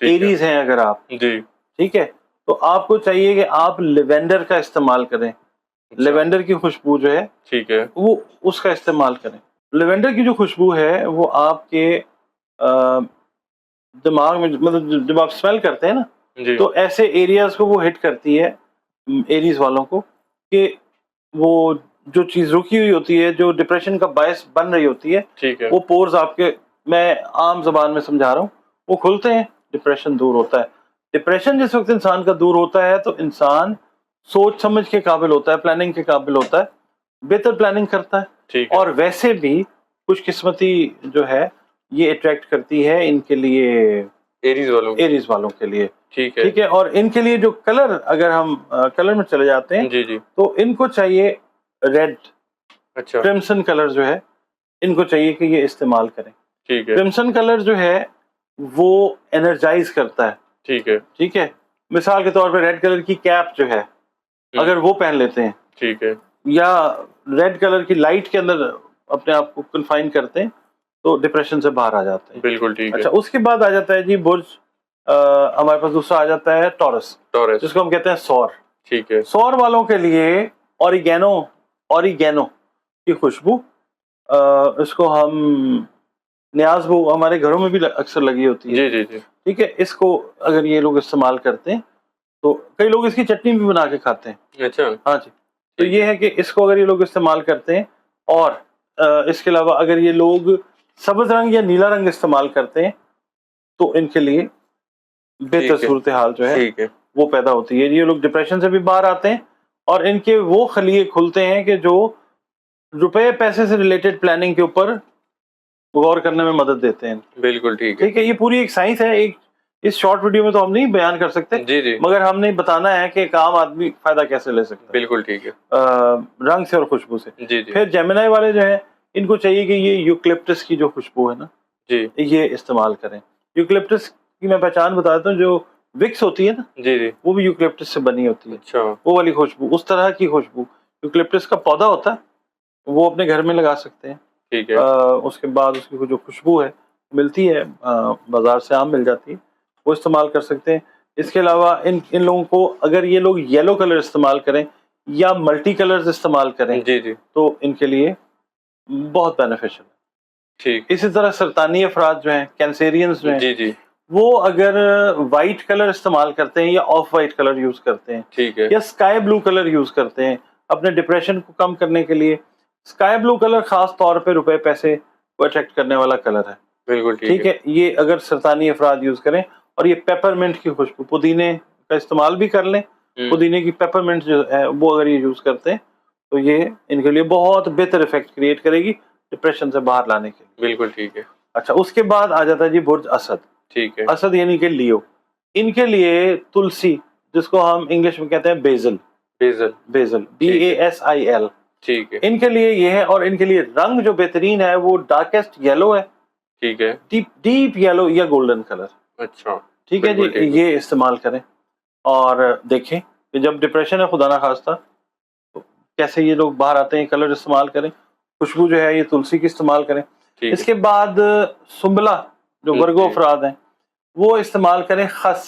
Arrays ہیں اگر آپ، جی ٹھیک ہے، تو آپ کو چاہیے کہ آپ لیوینڈر کا استعمال کریں. لیوینڈر کی خوشبو جو ہے ٹھیک ہے وہ اس کا استعمال کریں. لیوینڈر کی جو خوشبو ہے وہ آپ کے دماغ میں، مطلب جب آپ اسمیل کرتے ہیں نا جی تو ایسے ایریاز کو وہ ہٹ کرتی ہے، ایریز والوں کو، کہ وہ جو چیز رکی ہوئی ہوتی ہے، جو ڈپریشن کا باعث بن رہی ہوتی ہے، ٹھیک ہے وہ پورز آپ کے، میں عام زبان میں سمجھا رہا ہوں، وہ کھلتے ہیں، ڈپریشن دور ہوتا ہے. ڈپریشن جس وقت انسان کا دور ہوتا ہے تو انسان سوچ سمجھ کے قابل ہوتا ہے، پلاننگ کے قابل ہوتا ہے، بہتر پلاننگ کرتا ہے. ٹھیک ہے اور ویسے بھی خوش قسمتی جو ہے یہ اٹریکٹ کرتی ہے ان کے لیے، ایریز والوں کے لیے. ٹھیک ہے ٹھیک ہے، اور ان کے لیے جو کلر، اگر ہم کلر میں چلے جاتے ہیں جی جی تو ان کو چاہیے ریڈ، اچھا کرمسن کلر جو ہے ان کو چاہیے کہ یہ استعمال کریں. ٹھیک ہے کرمسن کلر جو ہے وہ انرجائز کرتا ہے. ٹھیک ہے ٹھیک ہے، مثال کے طور پہ ریڈ کلر کی کیپ جو ہے اگر وہ پہن لیتے ہیں، ٹھیک ہے یا ریڈ کلر کی لائٹ کے اندر اپنے آپ کو کنفائن کرتے ہیں تو ڈپریشن سے باہر آ جاتے ہیں. بالکل ٹھیک ہے اچھا، اس کے بعد آ جاتا ہے جی برج، ہمارے پاس دوسرا آ جاتا ہے ٹورس، ٹورس جس کو ہم کہتے ہیں سور. ٹھیک ہے سور والوں کے لیے اوریگینو کی خوشبو، اس کو ہم نیاز بو ہمارے گھروں میں بھی اکثر لگی ہوتی ہے. جی جی جی ٹھیک ہے، اس کو اگر یہ لوگ استعمال کرتے ہیں تو کئی لوگ اس کی چٹنی بھی بنا کے کھاتے ہیں. اچھا ہاں جی، تو یہ ہے کہ اس کو اگر یہ لوگ استعمال کرتے ہیں، اور اس کے علاوہ اگر یہ لوگ سبز رنگ یا نیلا رنگ استعمال کرتے ہیں تو ان کے لیے بہتر ٹھیک ہے صورتحال جو ہے ٹھیک ہے وہ پیدا ہوتی ہے. یہ لوگ ڈپریشن سے بھی باہر آتے ہیں، اور ان کے وہ خلیے کھلتے ہیں کہ جو روپے پیسے سے ریلیٹڈ پلاننگ کے اوپر غور کرنے میں مدد دیتے ہیں. بالکل ٹھیک ہے ٹھیک ہے، یہ پوری ایک سائنس ہے. ایک اس شارٹ ویڈیو میں تو ہم نہیں بیان کر سکتے، جی جی مگر ہم نے بتانا ہے کہ ایک عام آدمی فائدہ کیسے لے سکتا ہے بالکل ٹھیک ہے رنگ سے اور خوشبو سے. جی جی پھر جیمنائی والے جو ہیں ان کو چاہیے کہ یہ یوکلپٹس کی جو خوشبو ہے نا جی یہ استعمال کریں. یوکلپٹس کی میں پہچان بتاتا ہوں، جو وکس ہوتی ہے نا جی جی وہ بھی یوکلپٹس سے بنی ہوتی ہے. اچھا وہ والی خوشبو، اس طرح کی خوشبو، یوکلپٹس کا پودا ہوتا ہے، وہ اپنے گھر میں لگا سکتے ہیں. ٹھیک ہے اس کے بعد اس کی جو خوشبو ہے ملتی ہے، بازار سے عام مل جاتی ہے، وہ استعمال کر سکتے ہیں. اس کے علاوہ ان لوگوں کو، اگر یہ لوگ یلو کلر استعمال کریں یا ملٹی کلرز استعمال کریں جی جی تو ان کے لیے بہت بینیفیشل ہے. ٹھیک اسی طرح سرطانی افراد جو ہیں، کینسیرینز جو ہیں، جی جی وہ اگر وائٹ کلر استعمال کرتے ہیں یا آف وائٹ کلر یوز کرتے ہیں ٹھیک ہے یا اسکائی بلو کلر یوز کرتے ہیں اپنے ڈپریشن کو کم کرنے کے لیے. اسکائی بلو کلر خاص طور پہ روپے پیسے کو اٹریکٹ کرنے والا کلر ہے. بالکل ٹھیک ہے، یہ اگر سرطانی افراد یوز کریں، اور یہ پیپرمنٹ کی خوشبو، پودینے کا استعمال بھی کر لیں، پودینے کی پیپرمنٹ جو ہے وہ اگر یہ یوز کرتے ہیں تو یہ ان کے لیے بہت بہتر افیکٹ کریٹ کرے گی ڈپریشن سے باہر لانے کے لیے. بالکل ٹھیک ہے اچھا، اس کے بعد آ جاتا ہے جی برج اسد. ٹھیک ہے اسد یعنی کہ لیو. ان کے لیے تلسی، جس کو ہم انگلش میں کہتے ہیں بیزل، بیزل بیزل BASIL، ٹھیک ہے ان کے لیے یہ ہے. اور ان کے لیے رنگ جو بہترین ہے وہ ڈارکسٹ یلو ہے، ٹھیک ہے ڈیپ یلو یا گولڈن کلر. اچھا ٹھیک ہے بالکل جی، ٹھیک ہے یہ استعمال کریں. اور دیکھیں کہ جب ڈپریشن ہے خدا نخواستہ تو کیسے یہ لوگ باہر آتے ہیں. کلر استعمال کریں. خوشبو جو ہے یہ تلسی کی استعمال کریں. ٹھیک اس ہے کے بعد سنبلا جو ورگو افراد ہیں وہ استعمال کریں خس،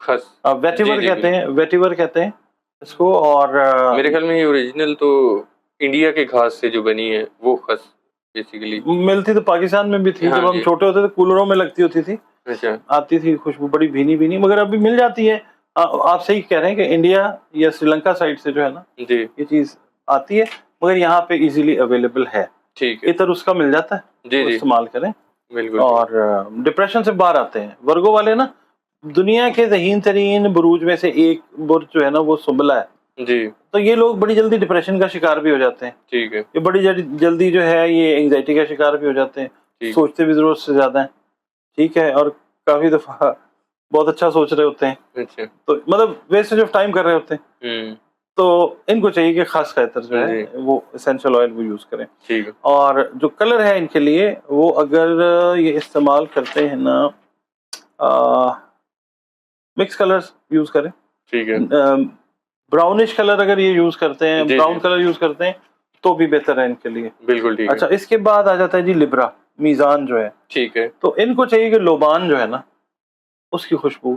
خس ویٹیور جی کہتے ہیں، ویٹیور کہتے ہیں اس کو. اور میرے خیال میں یہ اوریجنل تو انڈیا کے گھاس سے جو بنی ہے وہ خس بیسیکلی ملتی تو پاکستان میں بھی تھی، ہاں جب ہم جی چھوٹے ہوتے تھے کولروں میں لگتی ہوتی تھی، اچھا آتی تھی خوشبو بڑی بھینی بھینی، مگر ابھی مل جاتی ہے. آپ صحیح کہہ رہے ہیں کہ انڈیا یا سری لنکا سائڈ سے جو ہے نا جی یہ چیز آتی ہے، مگر یہاں پہ ایزیلی اویلیبل ہے. ٹھیک ہے عطر اس کا مل جاتا ہے، جی وہ جی استعمال کریں. بالکل اور ڈپریشن سے باہر آتے ہیں. ورگو والے نا دنیا کے ذہین ترین بروج میں سے ایک برج جو ہے نا وہ سنبلا ہے. جی تو یہ لوگ بڑی جلدی ڈپریشن کا شکار بھی ہو جاتے ہیں. ٹھیک ہے یہ بڑی جلدی جو ہے یہ انگزائٹی کا شکار بھی ہو جاتے ہیں، ٹھیک سوچتے بھی ضرورت سے زیادہ ہیں. ٹھیک ہے، اور کافی دفعہ بہت اچھا سوچ رہے ہوتے ہیں، اچھا تو مطلب ویسٹیج آف ٹائم کر رہے ہوتے ہیں. تو ان کو چاہیے کہ خاص کا عطر جو ہے جی وہ اسینشل آئل وہ یوز کریں. ٹھیک ہے اور جو کلر ہے ان کے لیے وہ اگر یہ استعمال کرتے ہیں نا مکس کلرز یوز کریں. ٹھیک ہے براؤنش کلر اگر یہ یوز کرتے ہیں، جی براؤن جی کلر یوز کرتے ہیں تو بھی بہتر ہے ان کے لیے. بالکل ٹھیک اچھا، ہے اس کے بعد آ جاتا ہے جی لبرا، میزان جو ہے. ٹھیک ہے تو ان کو چاہیے کہ لوبان جو ہے نا اس کی خوشبو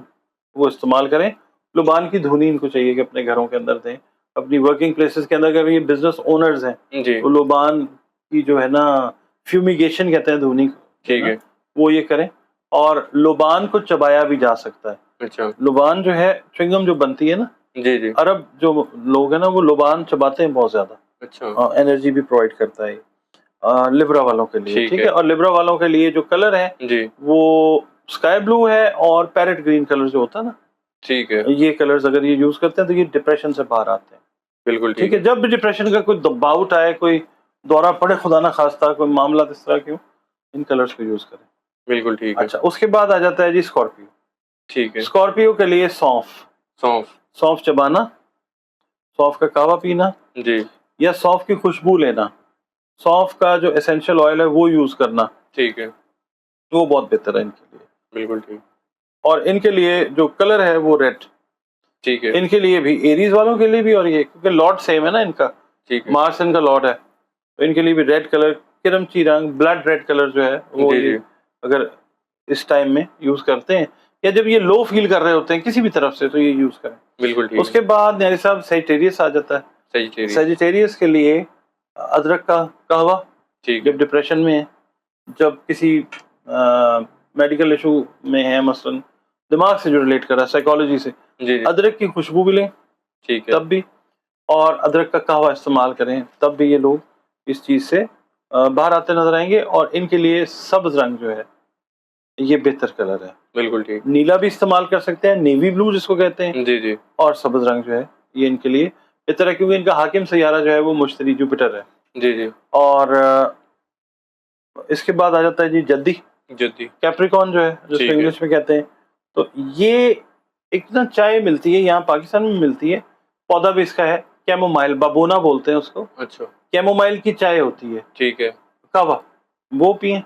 وہ استعمال کریں. لبان کی دھونی ان کو چاہیے کہ اپنے گھروں کے اندر دیں, اپنی ورکنگ پلیسز کے اندر. اگر یہ بزنس اونرز ہیں جی تو لبان کی جو ہے نا فیومیگیشن کہتے ہیں دھونی, ٹھیک ہے. وہ یہ کریں. اور لبان کو چبایا بھی جا سکتا ہے. اچھا لبان جو ہے چوئنگم جو بنتی ہے نا, جی جی عرب جو لوگ ہیں نا وہ لبان چباتے ہیں بہت زیادہ. اچھا انرجی بھی پرووائڈ کرتا ہے لیبرا والوں کے لیے. ٹھیک ٹھیک ہے. ہے. اور لیبرا والوں کے لیے جو کلر ہے جی وہ اسکائی بلو ہے اور پیرٹ گرین کلر جو ہوتا ہے نا, ٹھیک ہے. یہ کلرز اگر یہ یوز کرتے ہیں تو یہ ڈپریشن سے باہر آتے ہیں. بالکل ٹھیک ہے. جب بھی ڈپریشن کا کوئی باؤٹ آئے, کوئی دورہ پڑے خدا نہ خواستہ, کوئی معاملات اس طرح کے ہوں, ان کلرز کو یوز کریں. بالکل ٹھیک ہے. اچھا اس کے بعد آ جاتا ہے جی اسکارپیو. ٹھیک ہے. اسکارپیو کے لیے سونف. سونف. سونف چبانا, سونف کا کہوا پینا, جی یا سونف کی خوشبو لینا. سونف کا جو اسینشل آئل ہے وہ یوز کرنا, ٹھیک ہے. وہ بہت بہتر ہے ان کے لیے. بالکل ٹھیک. اور ان کے لیے جو کلر ہے وہ ریڈ. ٹھیک ہے. ان کے لیے بھی, ایریز والوں کے لیے بھی, اور یہ کیونکہ لارڈ سیم ہے نا ان کا, ٹھیک ہے. مارس ان کا لارڈ ہے, تو ان کے لیے بھی ریڈ کلر, کرمچی رنگ, بلڈ ریڈ کلر جو ہے وہ جی یہ جی اگر اس ٹائم میں یوز کرتے ہیں یا جب یہ لو فیل کر رہے ہوتے ہیں کسی بھی طرف سے تو یہ یوز کریں. بالکل ٹھیک. اس کے بعد نیاری صاحب سیجیٹیریس آ جاتا ہے. سیجیٹیریس. سیجیٹیریس کے لیے ادرک کا قہوہ, ٹھیک جب ڈپریشن میں ہے, جب کسی میڈیکل ایشو میں ہے, مثلاً دماغ سے جو ریلیٹ کر رہا ہے, سائیکالوجی سے, جی جی ادرک کی خوشبو بھی لیں ٹھیک ہے. تب بھی, اور ادرک کا قہوہ استعمال کریں تب بھی یہ لوگ اس چیز سے باہر آتے نظر آئیں گے. اور ان کے لیے سبز رنگ جو ہے یہ بہتر کلر ہے. بالکل ٹھیک. نیلا بھی استعمال کر سکتے ہیں, نیوی بلو جس کو کہتے ہیں, جی جی اور سبز رنگ جو ہے یہ ان کے لیے بہتر ہے, کیونکہ ان کا حاکم سیارہ جو ہے وہ مشتری جوپیٹر ہے. جی جی اور اس کے بعد آ جاتا ہے جی جدی, جدی. کیپریکون جو ہے جس ٹھیک کو ہے. انگلش میں کہتے ہیں. تو یہ ایک نا چائے ملتی ہے یہاں پاکستان میں ملتی ہے, پودا بھی اس کا ہے, کیمومائل, بابونا بولتے ہیں اس کو. اچھا کیمومائل کی چائے ہوتی ہے, ٹھیک ہے. قہوہ, وہ پئیں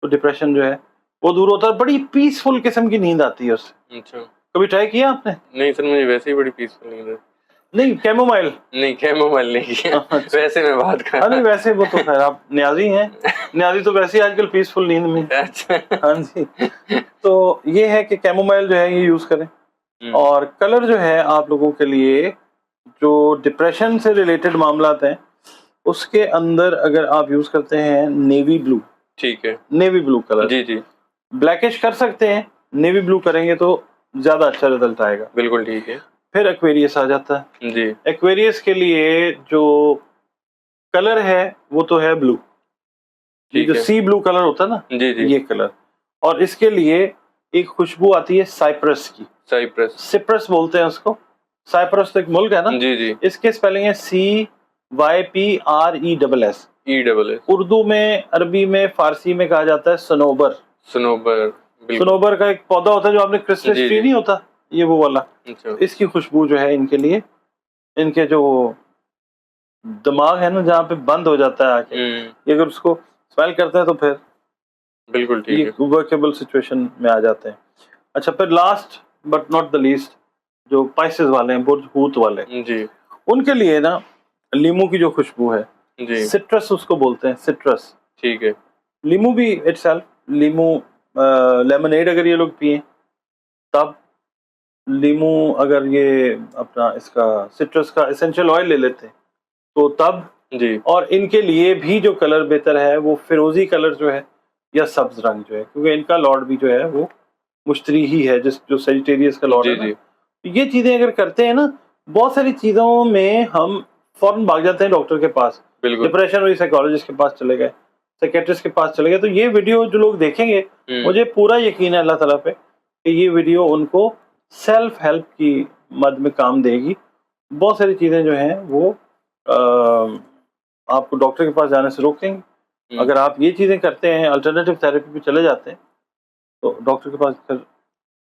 تو ڈپریشن جو ہے وہ دور ہوتا ہے. بڑی پیسفل قسم کی نیند آتی ہے اس سے. اچھا کبھی ٹرائی کیا آپ نے؟ نہیں سر, مجھے ویسے ہی بڑی پیسفل نیند ہے. نہیں کیمومائل, نہیں کیمومائل نہیں کیا, ویسے میں بات کر ہاں نہیں رہا. ویسے وہ تو خیر آپ نیازی ہیں, نیازی تو ویسے ہی آج کل پیسفل نیند میں. اچھا ہاں جی. تو یہ ہے کہ کیمومائل جو ہے یہ یوز کریں. اور کلر جو ہے آپ لوگوں کے لیے جو ڈپریشن سے ریلیٹڈ معاملات ہیں اس کے اندر اگر آپ یوز کرتے ہیں نیوی بلو. ٹھیک ہے. نیوی بلو کلر, جی جی بلیکش کر سکتے ہیں, نیوی بلو کریں گے تو زیادہ اچھا رزلٹ آئے گا. بالکل ٹھیک ہے. پھر ایکویریس آ جاتا ہے. جی ایکویریس کے لیے جو کلر ہے وہ تو ہے بلو, یہ ٹھیک جو ہے. سی بلو کلر ہوتا ہے نا, جی جی یہ کلر. اور اس کے لیے ایک خوشبو آتی ہے سائپرس کی, سائپرس. سپرس بولتے ہیں اس کو. سائپرس تو ایک ملک ہے نا, جی جی اس کے اسپیلنگ ہے CYPRESS. E double S. Urdu میں, عربی میں, فارسی میں کہا جاتا ہے سنوبر. سنوبر. بالکل. سنوبر کا ایک پودا ہوتا ہے جو آپ نے کرسمس جی ٹری جی نہیں ہوتا, یہ وہ والا. اچھا اس کی خوشبو جو ہے ان کے لیے, ان کے جو دماغ ہے نا جہاں پہ بند ہو جاتا ہے آ کے, یہ اگر اس کو اسمیل کرتے ہیں تو پھر بالکل ٹھیک ہے. یہ ورکیبل سچویشن میں آ جاتے ہیں. اچھا پھر last but not the least جو پائسز والے ہیں, برج ہوت والے, جی ان کے لیے نا لیمو کی جو خوشبو ہے, جی سٹرس اس کو بولتے ہیں, سٹرس. ٹھیک ہے. لیمو بھی اٹ سیلف, لیمو لیمنیڈ اگر یہ لوگ پئیں تب, لیمو اگر یہ اپنا اس کا سٹرس کا اسینشل آئل لے لیتے تو تب. جی اور ان کے لیے بھی جو کلر بہتر ہے وہ فیروزی کلر جو ہے یا سبز رنگ جو ہے, کیونکہ ان کا لارڈ بھی جو ہے وہ مشتری ہی ہے, جس جو سیجیٹیریس کا لارڈ ہے جی نا. جی یہ چیزیں اگر کرتے ہیں نا, بہت ساری چیزوں میں ہم فوراً بھاگ جاتے ہیں ڈاکٹر کے پاس. بالکل. ڈپریشن ہوئی سائیکالوجسٹ کے پاس چلے گئے, سائیکیٹرسٹ کے پاس چلے گئے. تو یہ ویڈیو جو لوگ دیکھیں گے, مجھے پورا یقین ہے اللہ تعالیٰ پہ کہ یہ ویڈیو ان کو سیلف ہیلپ کی مد میں کام دے گی. بہت ساری چیزیں جو ہیں وہ آپ کو ڈاکٹر کے پاس جانے سے روکیں گے. اگر آپ یہ چیزیں کرتے ہیں, الٹرنیٹیو تھراپی پہ چلے جاتے ہیں, تو ڈاکٹر کے پاس پھر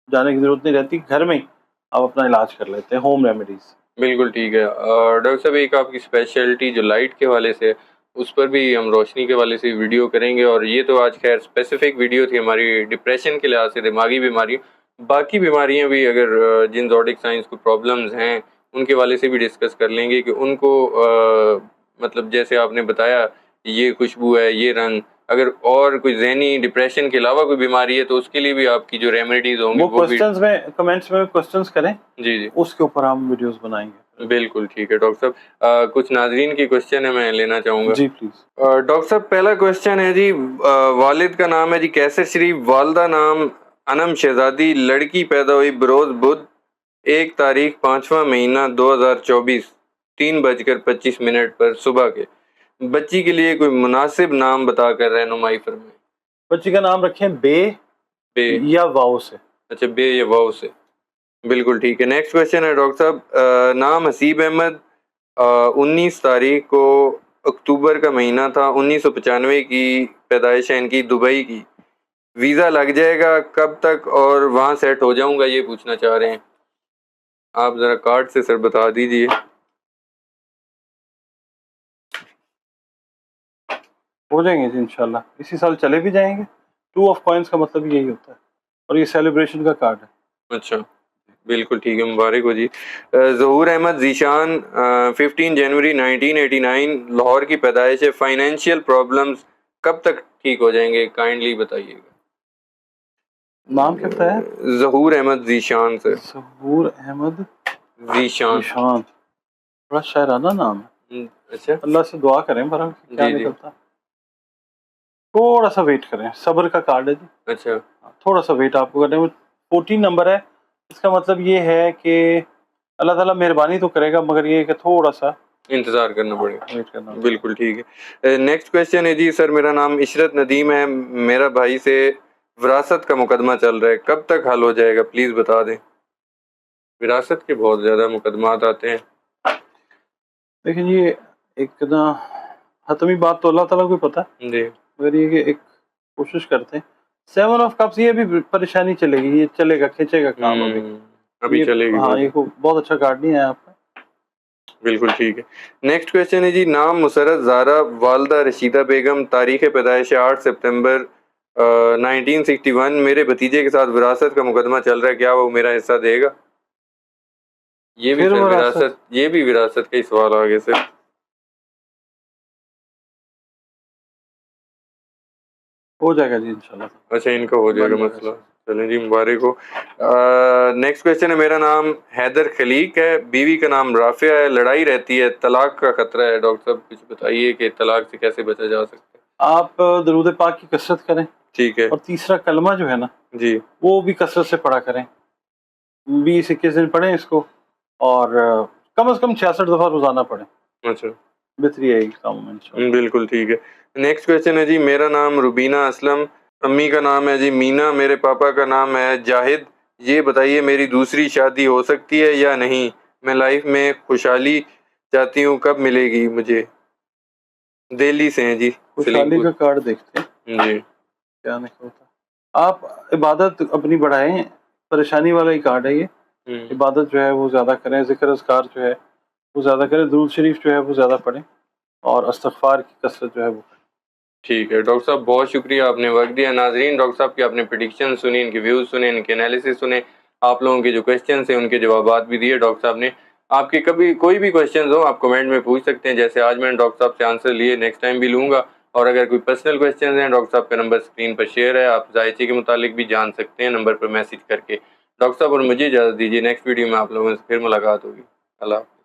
جانے کی ضرورت نہیں رہتی, گھر میں آپ اپنا علاج کر لیتے ہیں, ہوم ریمیڈیز. بالکل ٹھیک ہے. ڈاکٹر صاحب ایک آپ کی اسپیشلٹی جو لائٹ کے حوالے سے, اس پر بھی ہم روشنی کے حوالے سے ویڈیو کریں گے. اور یہ تو آج خیر اسپیسیفک ویڈیو تھی ہماری ڈپریشن کے لحاظ سے, دماغی بیماری, باقی بیماریاں بھی اگر جن زوڈک سائنس کو پرابلمز ہیں ان کے حوالے سے بھی ڈسکس کر لیں گے کہ ان کو مطلب جیسے آپ نے بتایا یہ خوشبو ہے, یہ رنگ, اگر اور کوئی ذہنی ڈپریشن کے علاوہ کوئی بیماری ہے تو اس کے لیے بھی آپ کی جو ریمیڈیز ہوں گی وہ وہ بھی کوسچنز میں کمنٹس میں کوسچنز کریں, جی جی اس کے اوپر ہم ویڈیوز بنائیں گے. بالکل ٹھیک ہے ڈاکٹر صاحب. کچھ ناظرین کی کوشچن ہے میں لینا چاہوں گا. جی پلیز. ڈاکٹر صاحب پہلا کوشچن ہے جی, والد کا نام ہے جی کیسر شریف, والدہ نام انم شہزادی, لڑکی پیدا ہوئی بروز بدھ 1 تاریخ 5واں مہینہ 2024 3:25 پر صبح کے. بچی کے لیے کوئی مناسب نام بتا کر رہنمائی فرمائیں. بچی کا نام رکھیں بے یا واؤ سے. اچھا بے یا واؤ سے, بالکل ٹھیک ہے. نیکسٹ کوشچن ہے ڈاکٹر صاحب, نام حسیب احمد, 19 تاریخ کو اکتوبر کا مہینہ تھا, 1995 کی پیدائش ہے ان کی, دبئی کی. ویزا لگ جائے گا کب تک اور وہاں سیٹ ہو جاؤں گا, یہ پوچھنا چاہ رہے ہیں. آپ ذرا کارڈ سے سر بتا دیجئے. ہو جائیں گے جی انشاءاللہ, اسی سال چلے بھی جائیں گے. 2 آف کوائنس کا مطلب یہی ہوتا ہے, اور یہ سیلیبریشن کا کارڈ ہے. اچھا بالکل ٹھیک ہے, مبارک ہو جی. ظہور احمد ذیشان, 15 جنوری 1989 لاہور کی پیدائش ہے. فائنینشیل پرابلمز کب تک ٹھیک ہو جائیں گے, کائنڈلی بتائیے گا. نام کیا بتایا؟ ظہور احمد ذیشان سر. ظہور احمد ذیشان, بڑا شاعرانہ نام ہے. اچھا اللہ سے دعا کریں برا کیا جی جی نکلتا. تھوڑا سا ویٹ کریں, صبر کا کارڈ ہے جی. اچھا تھوڑا سا ویٹ آپ کو کرنا ہے. 14 نمبر ہے, اس کا مطلب یہ ہے کہ اللہ تعالیٰ مہربانی تو کرے گا, مگر یہ ہے کہ تھوڑا سا انتظار کرنا پڑے گا. ویٹ کرنا. بالکل ٹھیک ہے. نیکسٹ کویشچن ہے جی سر, میرا نام عشرت ندیم ہے, میرا بھائی سے وراثت کا مقدمہ چل رہا ہے, کب تک حل ہو جائے گا, پلیز بتا دیں. وراثت کے بہت زیادہ مقدمات آتے ہیں. لیکن یہ ایک نا حتمی بات تو اللہ تعالیٰ کو پتہ ہے جی, مگر یہ کہ ایک کوشش کرتے ہیں. 7 آف کپس یہ بھی پریشانی چلے گی, یہ چلے گا, کھینچے گا کام ابھی چلے گی. ہاں, یہ بہت اچھا کارڈ نہیں ہے آپ کا. بالکل ٹھیک ہے. نیکسٹ کویشچن ہے جی, نام مسرت زہرا, والدہ رشیدہ بیگم, تاریخ پیدائش 8 سپتمبر 1961, میرے بھتیجے کے ساتھ وراثت کا مقدمہ چل رہا ہے, کیا وہ میرا حصہ دے گا. یہ بھی سر وراثت, یہ بھی وراثت کا ہی سوال آگے سے. ہو جائے گا جی انشاءاللہ. اچھا ان کا ہو جائے گا مسئلہ, چلیں جی مبارک ہو. نیکسٹ کویشچن ہے, میرا نام حیدر خلیق ہے, بیوی کا نام رافعہ ہے, لڑائی رہتی ہے, طلاق کا خطرہ ہے. ڈاکٹر صاحب کچھ بتائیے کہ طلاق سے کیسے بچا جا سکتا ہے. آپ درود پاک کی کثرت کریں. ٹھیک ہے. اور تیسرا کلمہ جو ہے نا جی وہ بھی کثرت سے پڑھا کریں. 20-21 دن پڑھیں اس کو, اور کم از کم 66 دفعہ روزانہ پڑھیں. اچھا بہتری آئے گی کام میں. بالکل ٹھیک ہے. نیکسٹ کویشچن ہے جی, میرا نام روبینہ اسلم, امی کا نام ہے جی مینا, میرے پاپا کا نام ہے جاہد. یہ بتائیے میری دوسری شادی ہو سکتی ہے یا نہیں, میں لائف میں خوشحالی چاہتی ہوں, کب ملے گی مجھے. دہلی سے ہیں جی. خوشحالی کا کارڈ دیکھتے ہیں جی, کیا نہیں ہوتا. آپ عبادت اپنی بڑھائیں, پریشانی والا ہی کارڈ ہے یہ. عبادت جو ہے وہ زیادہ کریں, ذکر اذکار جو ہے وہ زیادہ کریں, درود شریف جو ہے وہ زیادہ پڑھیں, اور استغفار کی کثرت جو ہے وہ کریں. ٹھیک ہے ڈاکٹر صاحب, بہت شکریہ, آپ نے وقت دیا. ناظرین ڈاکٹر صاحب کی آپ نے پریڈکشن سنی, ان کے ویوز سنے, ان کے انالیسس سنے, آپ لوگوں کے جو کویشچنس ہیں ان کے جوابات بھی دیے ڈاکٹر صاحب نے. آپ کے کبھی کوئی بھی کویشچنز ہوں آپ کمنٹ میں پوچھ سکتے ہیں, جیسے آج میں نے ڈاکٹر صاحب سے آنسر لیے, نیکسٹ ٹائم بھی لوں گا. اور اگر کوئی پرسنل کویشچنز ہیں, ڈاکٹر صاحب کا نمبر اسکرین پر شیئر ہے, آپ ذائچے کے متعلق بھی جان سکتے ہیں نمبر پر میسج کر کے. ڈاکٹر صاحب اور مجھے اجازت دیجیے, نیکسٹ ویڈیو میں آپ لوگوں سے پھر ملاقات ہوگی. اللہ حافظ.